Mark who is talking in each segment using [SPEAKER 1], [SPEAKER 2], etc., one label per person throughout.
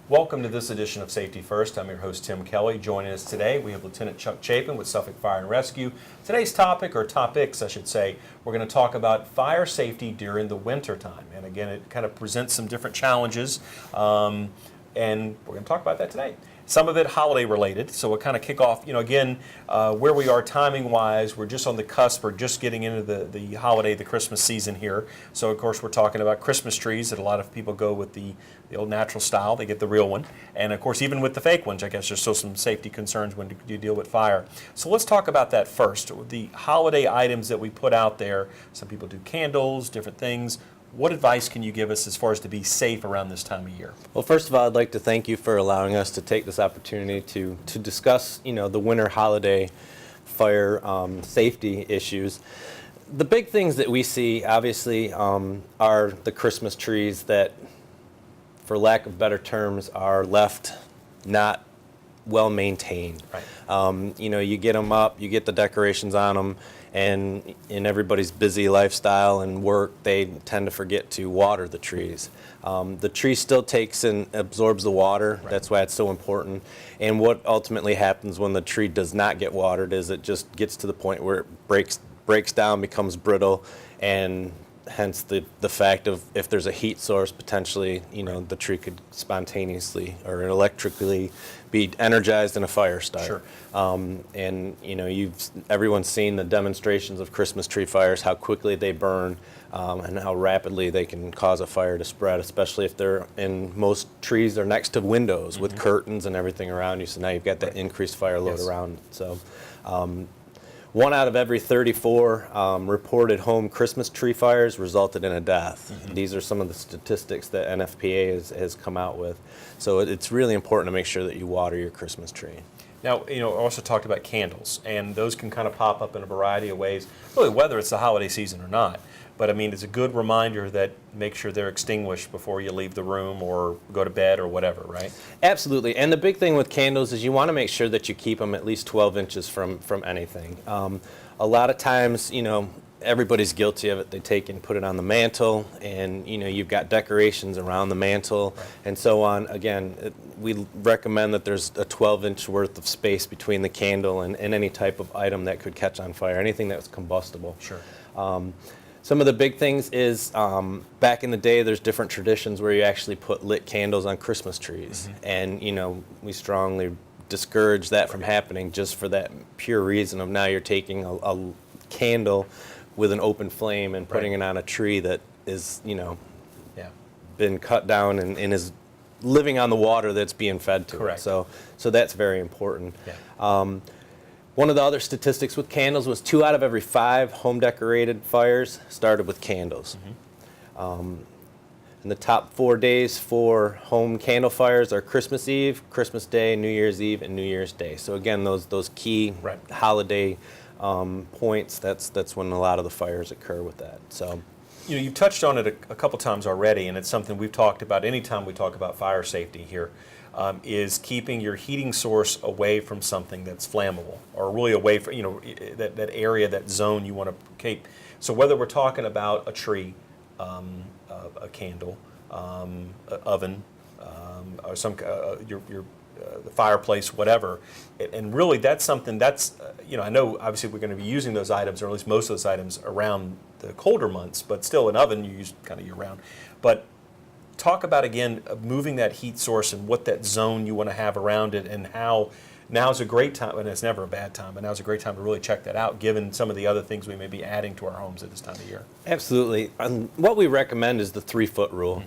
[SPEAKER 1] Welcome to this edition of Safety First. I'm your host, Tim Kelly. Joining us today, we have Lieutenant Chuck Chapin with Suffolk Fire and Rescue. Today's topic, or topics, I should say, we're going to talk about fire safety during the winter time. And again, it kind of presents some different challenges, and we're going to talk about that today. Some of it holiday related, so we'll kind of kick off, again, where we are timing wise, we're just on the cusp, we're just getting into the holiday, the Christmas season here. So of course we're talking about Christmas trees that a lot of people go with the old natural style, they get the real one. And of course even with the fake ones, I guess there's still some safety concerns when you deal with fire. So let's talk about that first. The holiday items that we put out there, some people do candles, different things. What advice can you give us as far as to be safe around this time of year?
[SPEAKER 2] Well, first of all, I'd like to thank you for allowing us to take this opportunity to discuss, the winter holiday fire safety issues. The big things that we see, obviously, are the Christmas trees that, for lack of better terms, are left not well maintained.
[SPEAKER 1] Right.
[SPEAKER 2] You get them up, you get the decorations on them, and in everybody's busy lifestyle and work, they tend to forget to water the trees. The tree still takes and absorbs the water.
[SPEAKER 1] Right.
[SPEAKER 2] That's why it's so important. And what ultimately happens when the tree does not get watered is it just gets to the point where it breaks down, becomes brittle, and hence the fact of if there's a heat source, potentially, the tree could spontaneously or electrically be energized and a fire start.
[SPEAKER 1] Sure.
[SPEAKER 2] And everyone's seen the demonstrations of Christmas tree fires, how quickly they burn, and how rapidly they can cause a fire to spread, especially if they're in most trees are next to windows with curtains and everything around you. So now you've got that increased fire load around. So. 1 out of every 34 reported home Christmas tree fires resulted in a death. These are some of the statistics that NFPA has come out with. So it's really important to make sure that you water your Christmas tree.
[SPEAKER 1] Now, also talked about candles, and those can kind of pop up in a variety of ways, really whether it's the holiday season or not. But I mean, it's a good reminder that make sure they're extinguished before you leave the room or go to bed or whatever, right?
[SPEAKER 2] Absolutely. And the big thing with candles is you want to make sure that you keep them at least 12 inches from anything. A lot of times, everybody's guilty of it. They take and put it on the mantle, and you've got decorations around the mantle,
[SPEAKER 1] right,
[SPEAKER 2] and so on. Again, we recommend that there's a 12-inch worth of space between the candle and any type of item that could catch on fire, anything that's combustible.
[SPEAKER 1] Sure.
[SPEAKER 2] Some of the big things is back in the day, there's different traditions where you actually put lit candles on Christmas trees, and we strongly discourage that from happening just for that pure reason of now you're taking a candle with an open flame and putting it on a tree that is, been cut down and is living on the water that's being fed to
[SPEAKER 1] Correct.
[SPEAKER 2] it. So that's very important.
[SPEAKER 1] Yeah.
[SPEAKER 2] One of the other statistics with candles was 2 out of every 5 home decorated fires started with candles. And the top 4 days for home candle fires are Christmas Eve, Christmas Day, New Year's Eve, and New Year's Day. So again, those key holiday points, that's when a lot of the fires occur with that. So,
[SPEAKER 1] you've touched on it a couple times already, and it's something we've talked about anytime we talk about fire safety here, is keeping your heating source away from something that's flammable, or really away from, that area, that zone you want to keep. So whether we're talking about a tree, a candle, an oven, or some the fireplace, whatever, and really that's something that's I know obviously we're going to be using those items, or at least most of those items, around the colder months, but still an oven you use kind of year round. But talk about again moving that heat source and what that zone you want to have around it, and how now's a great time, and it's never a bad time, but now's a great time to really check that out, given some of the other things we may be adding to our homes at this time of year.
[SPEAKER 2] Absolutely. What we recommend is the 3-foot rule.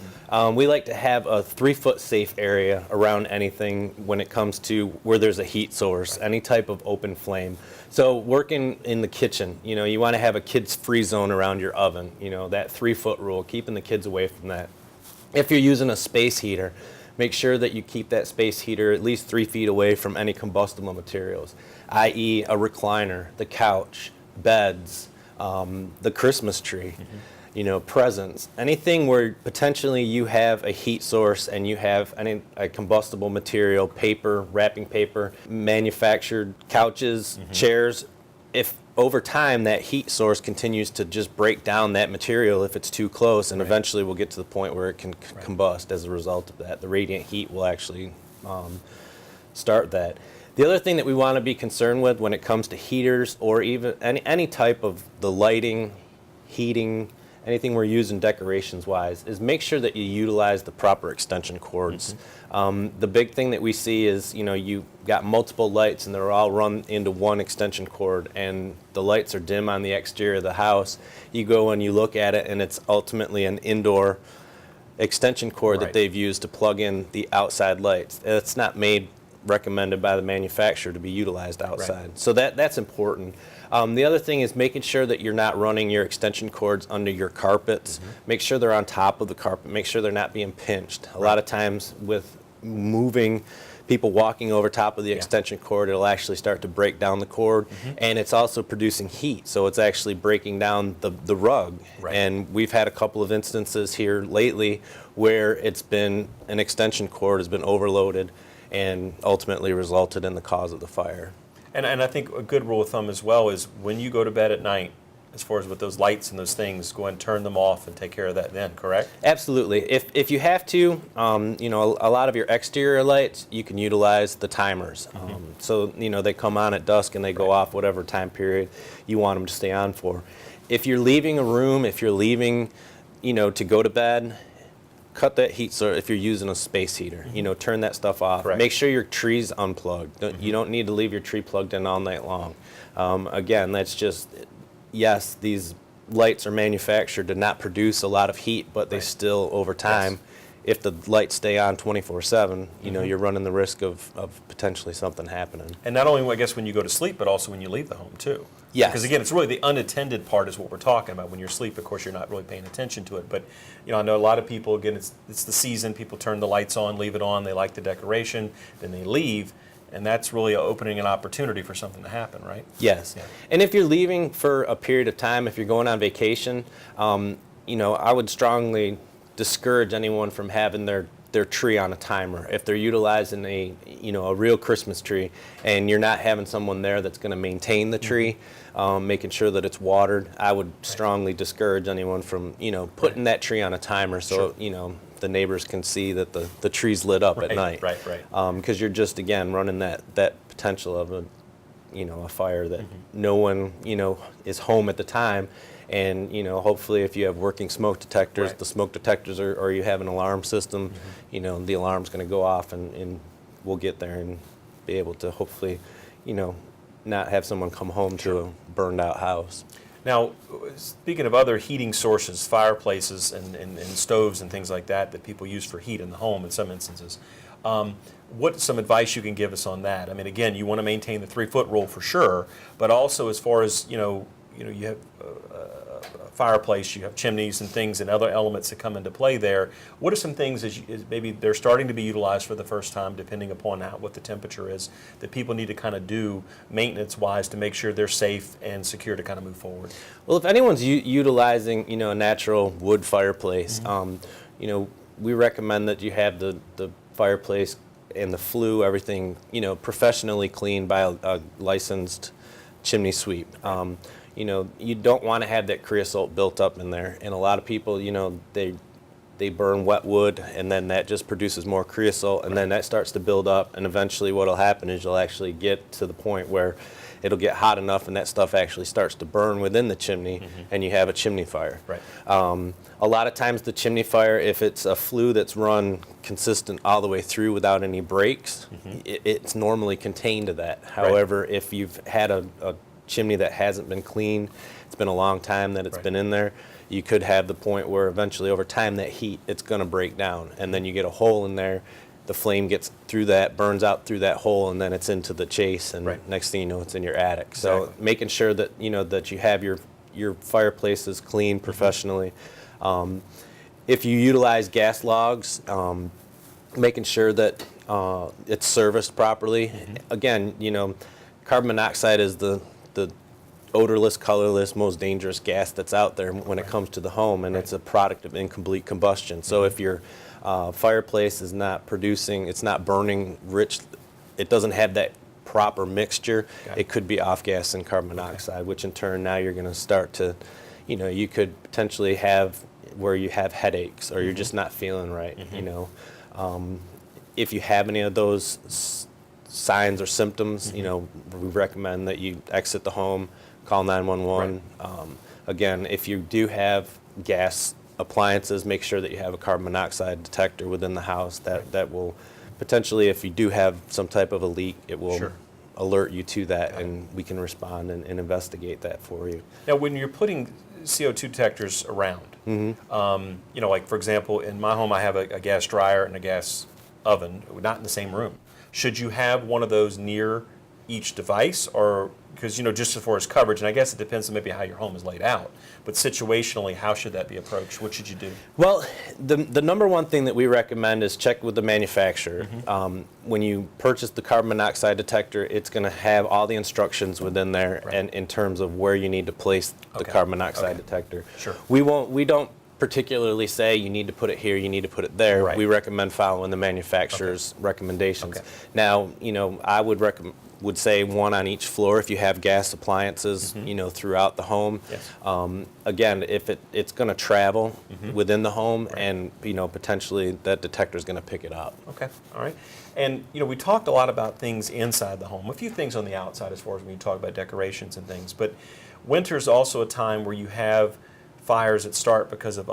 [SPEAKER 2] We like to have a 3-foot safe area around anything when it comes to where there's a heat source, any type of open flame. So working in the kitchen, you want to have a kids free zone around your oven, that 3-foot rule, keeping the kids away from that. If you're using a space heater, make sure that you keep that space heater at least 3 feet away from any combustible materials, i.e. a recliner, the couch, beds, the Christmas tree, presents, anything where potentially you have a heat source and you have a combustible material, paper, wrapping paper, manufactured couches, chairs. If over time, that heat source continues to just break down that material if it's too close, and eventually we'll get to the point where it can combust as a result of that. The radiant heat will actually start that. The other thing that we want to be concerned with when it comes to heaters or even any type of the lighting, heating, anything we're using decorations wise, is make sure that you utilize the proper extension cords. The big thing that we see is, you got multiple lights and they're all run into one extension cord, and the lights are dim on the exterior of the house. You go and you look at it and it's ultimately an indoor extension cord that they've used to plug in the outside lights. It's not recommended by the manufacturer to be utilized outside. So that's important. The other thing is making sure that you're not running your extension cords under your carpets. Make sure they're on top of the carpet. Make sure they're not being pinched. A lot of times with moving, people walking over top of the extension cord, it'll actually start to break down the cord, and it's also producing heat, so it's actually breaking down the rug. And we've had a couple of instances here lately where it's been an extension cord has been overloaded and ultimately resulted in the cause of the fire.
[SPEAKER 1] And I think a good rule of thumb as well is when you go to bed at night, as far as with those lights and those things, go and turn them off and take care of that then, correct?
[SPEAKER 2] Absolutely. If you have to, a lot of your exterior lights, you can utilize the timers. So, they come on at dusk and they go off whatever time period you want them to stay on for. If you're leaving a room, if you're leaving, to go to bed, cut that heat source. If you're using a space heater, turn that stuff off. Make sure your tree's unplugged. You don't need to leave your tree plugged in all night long. Again, that's just, yes, these lights are manufactured to not produce a lot of heat, but they still, over time, if the lights stay on 24/7, you're running the risk of potentially something happening.
[SPEAKER 1] And not only, I guess, when you go to sleep, but also when you leave the home, too.
[SPEAKER 2] Yes.
[SPEAKER 1] Because, again, it's really the unattended part is what we're talking about. When you're asleep, of course, you're not really paying attention to it. But, I know a lot of people, again, it's the season. People turn the lights on, leave it on. They like the decoration. Then they leave. And that's really opening an opportunity for something to happen, right?
[SPEAKER 2] Yes. Yeah. And if you're leaving for a period of time, if you're going on vacation, I would strongly discourage anyone from having their tree on a timer. If they're utilizing a real Christmas tree and you're not having someone there that's going to maintain the tree, making sure that it's watered, I would strongly discourage anyone from putting that tree on a timer so the neighbors can see that the tree's lit up at night. Because you're just, again, running that potential of a fire that no one is home at the time. And hopefully, if you have working smoke detectors, the smoke detectors or you have an alarm system, the alarm's going to go off, and we'll get there and be able to hopefully, not have someone come home to a burned out house.
[SPEAKER 1] Now, speaking of other heating sources, fireplaces and stoves and things like that people use for heat in the home in some instances, what's some advice you can give us on that? I mean, again, you want to maintain the 3-foot rule for sure, but also as far as you have a fireplace, you have chimneys and things and other elements that come into play there. What are some things as maybe they're starting to be utilized for the first time, depending upon what the temperature is, that people need to kind of do maintenance-wise to make sure they're safe and secure to kind of move forward?
[SPEAKER 2] Well, if anyone's utilizing a natural wood fireplace, we recommend that you have the fireplace and the flue, everything professionally cleaned by a licensed chimney sweep. You don't want to have that creosote built up in there, and a lot of people, they burn wet wood, and then that just produces more creosote, and then that starts to build up, and eventually what'll happen is you'll actually get to the point where it'll get hot enough, and that stuff actually starts to burn within the chimney, and you have a chimney fire. A lot of times the chimney fire, if it's a flue that's run consistent all the way through without any breaks, it's normally contained to that. However, if you've had a chimney that hasn't been cleaned, it's been a long time that it's been in there, you could have the point where eventually over time that heat, it's going to break down, and then you get a hole in there, the flame gets through that, burns out through that hole, and then it's into the chase, and next thing you know, it's in your attic. So making sure that that you have your fireplaces cleaned professionally. If you utilize gas logs, making sure that it's serviced properly. Again, carbon monoxide is the odorless, colorless, most dangerous gas that's out there when it comes to the home, and it's a product of incomplete combustion. So if your fireplace is not producing, it's not burning rich, it doesn't have that proper mixture,
[SPEAKER 1] Got it.
[SPEAKER 2] it could be off-gas and carbon monoxide, which in turn now you're going to start to, you could potentially have where you have headaches or you're just not feeling right, If you have any of those signs or symptoms, we recommend that you exit the home, call 911. Again, if you do have gas appliances, make sure that you have a carbon monoxide detector within the house that will potentially, if you do have some type of a leak, it will
[SPEAKER 1] Sure.
[SPEAKER 2] alert you to that, and we can respond and investigate that for you.
[SPEAKER 1] Now, when you're putting CO2 detectors around, like for example, in my home, I have a gas dryer and a gas oven, not in the same room. Should you have one of those near each device, or because just as far as coverage, and I guess it depends on maybe how your home is laid out, but situationally, how should that be approached? What should you do?
[SPEAKER 2] Well, the number one thing that we recommend is check with the manufacturer. When you purchase the carbon monoxide detector, it's going to have all the instructions within there, and in terms of where you need to place the carbon monoxide detector.
[SPEAKER 1] Sure.
[SPEAKER 2] We don't particularly say you need to put it here, you need to put it there.
[SPEAKER 1] Right.
[SPEAKER 2] We recommend following the manufacturer's recommendations.
[SPEAKER 1] Okay.
[SPEAKER 2] Now, I would say one on each floor if you have gas appliances, throughout the home.
[SPEAKER 1] Yes.
[SPEAKER 2] Again, if it's going to travel within the home, and potentially that detector is going to pick it up.
[SPEAKER 1] Okay, all right. And we talked a lot about things inside the home, a few things on the outside as far as when you talk about decorations and things, but winter's also a time where you have fires that start because of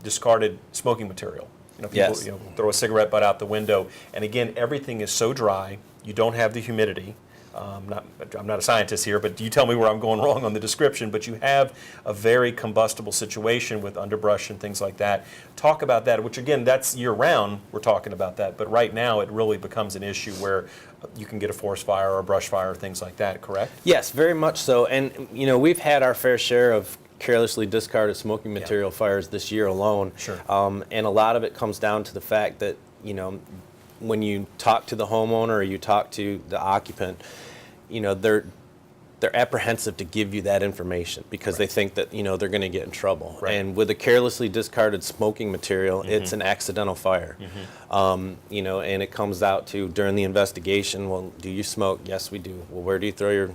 [SPEAKER 1] discarded smoking material. People
[SPEAKER 2] Yes.
[SPEAKER 1] Throw a cigarette butt out the window, and again, everything is so dry. You don't have the humidity. I'm not a scientist here, but you tell me where I'm going wrong on the description. But you have a very combustible situation with underbrush and things like that. Talk about that, which again, that's year-round. We're talking about that, but right now it really becomes an issue where you can get a forest fire or a brush fire, things like that. Correct?
[SPEAKER 2] Yes, very much so. And we've had our fair share of carelessly discarded smoking material fires this year alone.
[SPEAKER 1] Sure.
[SPEAKER 2] And a lot of it comes down to the fact that when you talk to the homeowner or you talk to the occupant, they're apprehensive to give you that information because they think that they're going to get in trouble.
[SPEAKER 1] Right.
[SPEAKER 2] And with a carelessly discarded smoking material, it's an accidental fire. And it comes out to during the investigation. Well, do you smoke? Yes, we do. Well, where do you throw your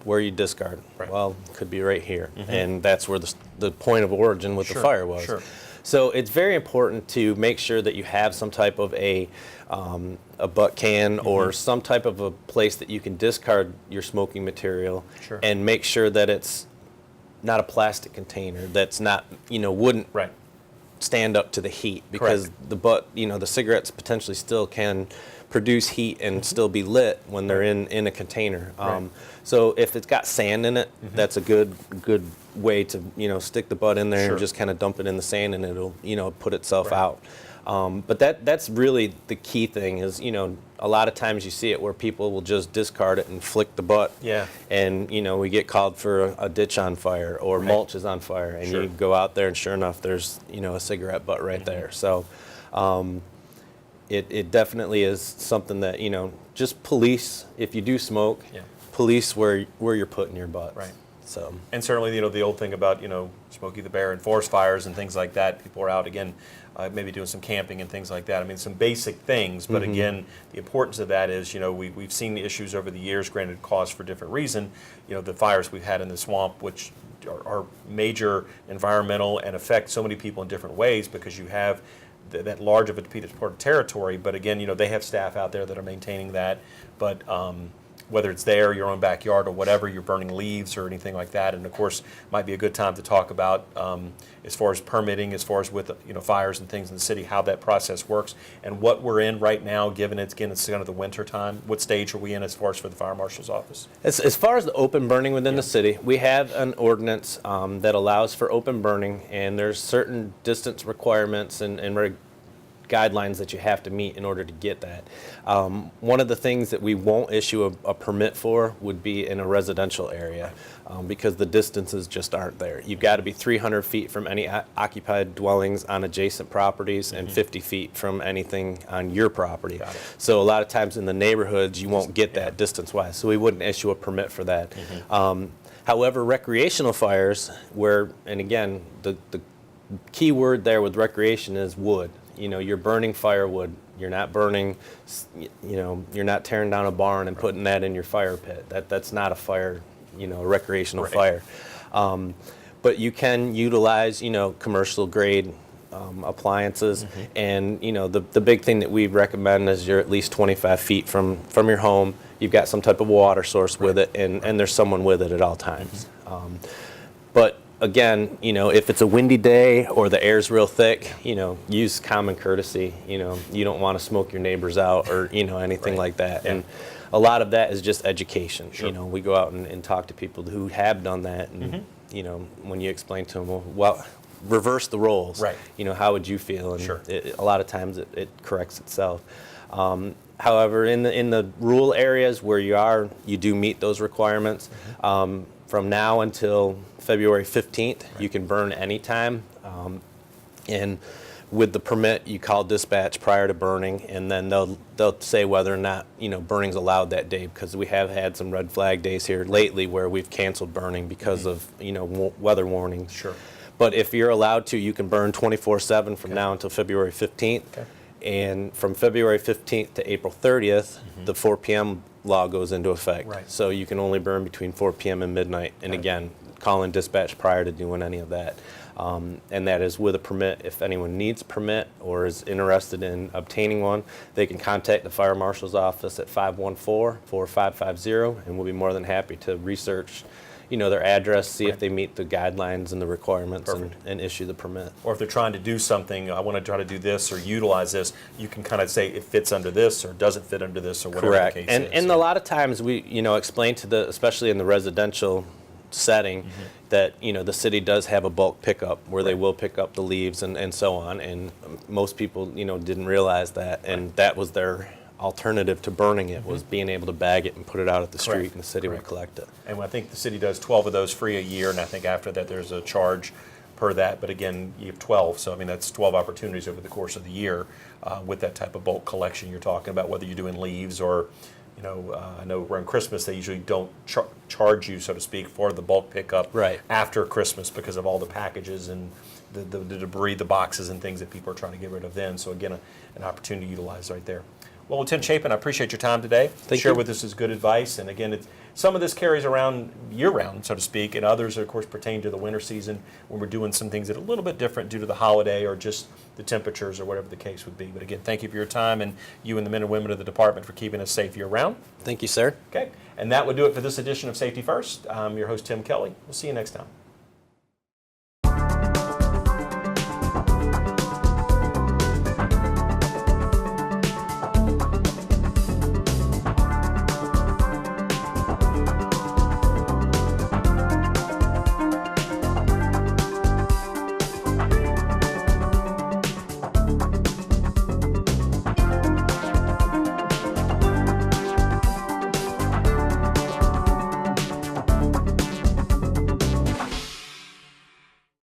[SPEAKER 2] where you discard?
[SPEAKER 1] Right.
[SPEAKER 2] Well, it could be right here, and that's where the point of origin with the fire was.
[SPEAKER 1] Sure.
[SPEAKER 2] So it's very important to make sure that you have some type of a butt can or some type of a place that you can discard your smoking material,
[SPEAKER 1] Sure.
[SPEAKER 2] and make sure that it's not a plastic container that's not wouldn't
[SPEAKER 1] Right.
[SPEAKER 2] stand up to the heat, because the cigarettes potentially still can produce heat and still be lit when they're in a container.
[SPEAKER 1] Right.
[SPEAKER 2] So if it's got sand in it, that's a good way to stick the butt in there
[SPEAKER 1] Sure.
[SPEAKER 2] and just kind of dump it in the sand, and it'll put itself out. But that's really the key thing is a lot of times you see it where people will just discard it and flick the butt.
[SPEAKER 1] Yeah.
[SPEAKER 2] And we get called for a ditch on fire or mulch is on fire, and
[SPEAKER 1] Sure.
[SPEAKER 2] you go out there and sure enough there's a cigarette butt right there. So it definitely is something that just police if you do smoke.
[SPEAKER 1] Yeah.
[SPEAKER 2] Police where you're putting your butts.
[SPEAKER 1] Right.
[SPEAKER 2] So
[SPEAKER 1] And certainly, the old thing about, Smokey the Bear and forest fires and things like that. People are out, again, maybe doing some camping and things like that. I mean, some basic things, but again, the importance of that is, we've seen the issues over the years, granted caused for different reason. The fires we've had in the swamp, which are major environmental and affect so many people in different ways because you have that large of a part of territory. But again, they have staff out there that are maintaining that. But whether it's there, your own backyard, or whatever, you're burning leaves or anything like that. And of course, might be a good time to talk about as far as permitting, as far as with fires and things in the city, how that process works, and what we're in right now, given it's kind of the winter time. What stage are we in as far as for the fire marshal's office?
[SPEAKER 2] As far as the open burning within the city, we have an ordinance that allows for open burning, and there's certain distance requirements and guidelines that you have to meet in order to get that. One of the things that we won't issue a permit for would be in a residential area because the distances just aren't there. You've got to be 300 feet from any occupied dwellings on adjacent properties and 50 feet from anything on your property.
[SPEAKER 1] Got it.
[SPEAKER 2] So a lot of times in the neighborhoods you won't get that distance-wise, so we wouldn't issue a permit for that. However, recreational fires, and again, the key word there with recreation is wood. you're burning firewood. You're not burning, you're not tearing down a barn and putting that in your fire pit. That's not a fire, a recreational fire. But you can utilize, commercial grade appliances, and the big thing that we recommend is you're at least 25 feet from your home. You've got some type of water source with it, and there's someone with it at all times. But again, if it's a windy day or the air's real thick, use common courtesy. You don't want to smoke your neighbors out or anything like that. And a lot of that is just education. We go out and talk to people who have done that, and when you explain to them, well, reverse the roles.
[SPEAKER 1] Right.
[SPEAKER 2] How would you feel? And
[SPEAKER 1] Sure.
[SPEAKER 2] a lot of times it corrects itself. However, in the rural areas where you do meet those requirements. From now until February 15th, you can burn anytime. And with the permit, you call dispatch prior to burning, and then they'll say whether or not burning's allowed that day, because we have had some red flag days here lately where we've canceled burning because of weather warnings.
[SPEAKER 1] Sure.
[SPEAKER 2] But if you're allowed to, you can burn 24/7 from now until February 15th.
[SPEAKER 1] Okay.
[SPEAKER 2] And from February 15th to April 30th, the 4 p.m. law goes into effect.
[SPEAKER 1] Right.
[SPEAKER 2] So you can only burn between 4 p.m. and midnight. And again, call in dispatch prior to doing any of that. And that is with a permit. If anyone needs a permit or is interested in obtaining one, they can contact the fire marshal's office at 514-4550, and we'll be more than happy to research their address, see if they meet the guidelines and the requirements, and issue the permit.
[SPEAKER 1] Or if they're trying to do something, I want to try to do this or utilize this, you can kind of say it fits under this or doesn't fit under this or whatever
[SPEAKER 2] Correct.
[SPEAKER 1] the case
[SPEAKER 2] And
[SPEAKER 1] is.
[SPEAKER 2] and a lot of times we explain to especially in the residential setting, that the city does have a bulk pickup where they will pick up the leaves and so on, and most people didn't realize that, and that was their alternative to burning it, was being able to bag it and put it out at the street,
[SPEAKER 1] Correct.
[SPEAKER 2] and the city would
[SPEAKER 1] Correct.
[SPEAKER 2] collect it.
[SPEAKER 1] And I think the city does 12 of those free a year, and I think after that there's a charge per that. But again, you have 12, so I mean that's 12 opportunities over the course of the year with that type of bulk collection you're talking about, whether you're doing leaves or, I know around Christmas they usually don't charge you, so to speak, for the bulk pickup
[SPEAKER 2] Right.
[SPEAKER 1] after Christmas because of all the packages and the debris, the boxes and things that people are trying to get rid of then. So again, an opportunity to utilize right there. Well, Lieutenant Chapin, I appreciate your time today.
[SPEAKER 2] Thank
[SPEAKER 1] Share
[SPEAKER 2] you.
[SPEAKER 1] with us is good advice. And again, some of this carries around year-round, so to speak, and others, of course, pertain to the winter season when we're doing some things that are a little bit different due to the holiday or just the temperatures or whatever the case would be. But again, thank you for your time, and you and the men and women of the department for keeping us safe year-round.
[SPEAKER 2] Thank you, sir.
[SPEAKER 1] Okay, and that would do it for this edition of Safety First. I'm your host, Tim Kelly. We'll see you next time.